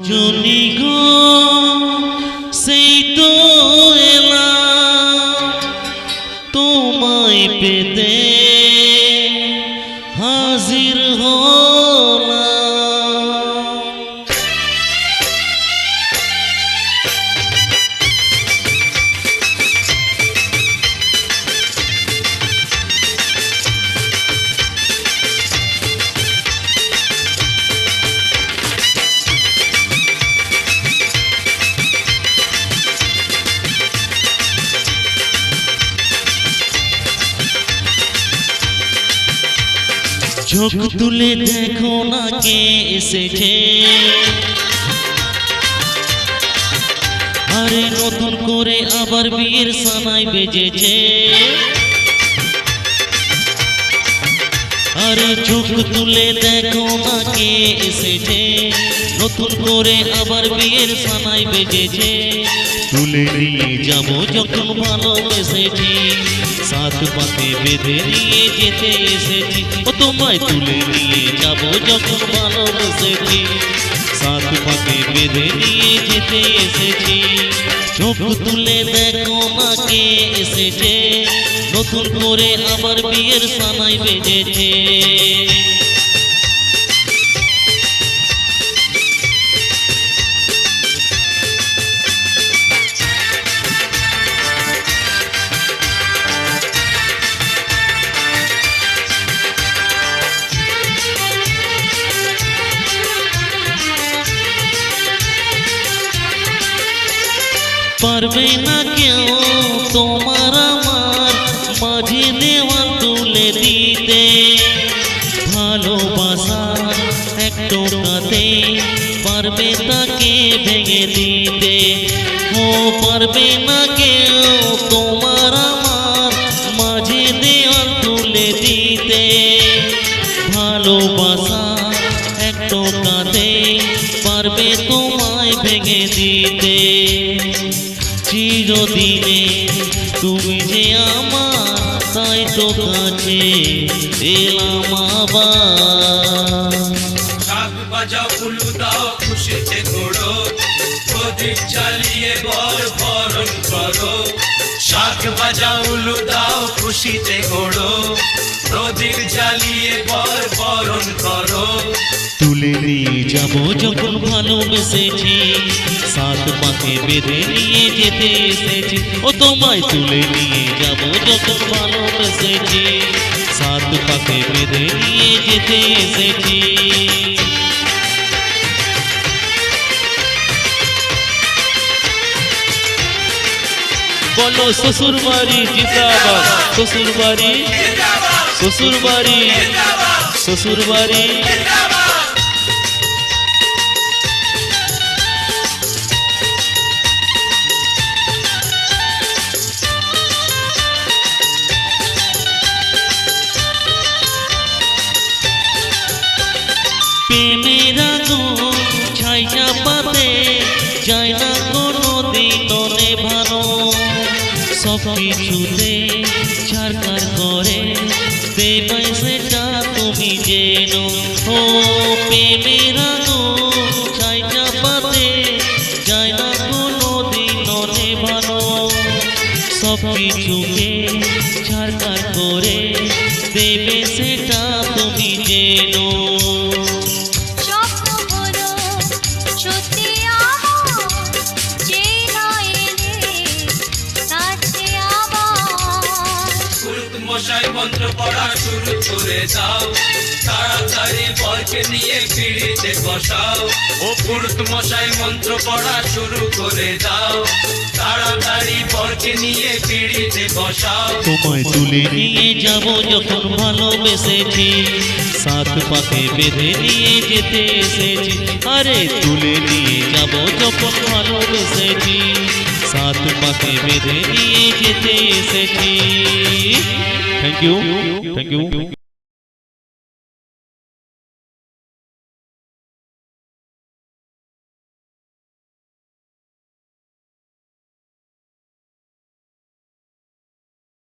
Johnny গো সেই তো এলাম তোমায় পেতে হাজির হলাম। চোখ তুলে দেখো না কে এসেছে, আরে নতুন করে আবার বিয়ের সানাই বেজেছে। আরে চোখ তুলে দেখো না কে এসেছে, নতুন করে আবার বিয়ের সানাই বেজেছে। তুলে নিয়ে যাবো যখন ভালোবেসেছি, সাত পাতে বেঁধে নিয়ে যেতে এসেছি। ও তোমায় তুলে নিয়ে যাবো যখন ভালোবেসেছি, সাত পাতে বেঁধে নিয়ে যেতে এসেছি। চোখ তুলে দেখো না কে এসেছে, নতুন করে আবার বিয়ের সানাই বেজেছে। পারবে না কেউ তোমার আমার মাঝে দেওয়াল তুলে দিতে, ভালোবাসা এক টোকাতে পারবে তাকে ভেঙে দিতে। ও পারবে না কেউ তোমার আমার মাঝে দেওয়াল তুলে দিতে, ভালোবাসা এক টোকাতে পারবে তোমায় ভেঙে দিতে। চিরদিনে তুমি যে আমার, তাই তো কাছে এলাম আবার। শাক বাজাও ফুলু দাও খুশিতে ঘোড়ো, প্রদীপ জ্বালিয়ে বর বরণ করো। শাক বাজাও ফুলু দাও খুশিতে ঘোড়ো, প্রদীপ জ্বালিয়ে বর বরণ করো। তুলে নিয়ে যাবো যখন ভালোবেসেছি, সাত পাতে বেঁধে নিয়ে যেতে এসেছি। ও তোমায় তুলে নিয়ে যাবো যখন ভালোবেসেছি, সাত পাতে বেঁধে নিয়ে যেতে এসেছি। বলো শ্বশুর বাড়ি জিন্দাবাদ, শ্বশুর বাড়ি, শ্বশুর বাড়ি, শ্বশুর বাড়ি। প্রেমের আগুন ছাই চাপাতে যায় না কোনো দিন নেভানো, সব কিছুতে ছাড়খার করে দেবে সেটা তুমি জেনো। ও প্রেমের আগুন ছাই চাপাতে যায় না কোনো দিন নেভানো, সব কিছুকে ছাড়খার করে দেবে সেটা তুমি জেনো। মশাই মন্ত্র পড়া শুরু করে দাও, তাড়াতাড়ি বরকে নিয়ে পিড়িতে বসাও। ও পুরুত মশাই মন্ত্র পড়া শুরু করে দাও, তাড়াতাড়ি বরকে নিয়ে পিড়িতে বসাও। তোমায় তুলে নিয়ে যাবো যখন ভালোবেসেছি, সাত পাতে বেঁধে নিয়ে যেতে এসেছি। আরে তুলে নিয়ে যাবো যখন ভালোবেসেছি, সাত পাতে বেঁধে নিয়ে যেতে এসেছি। Thank you, thank you.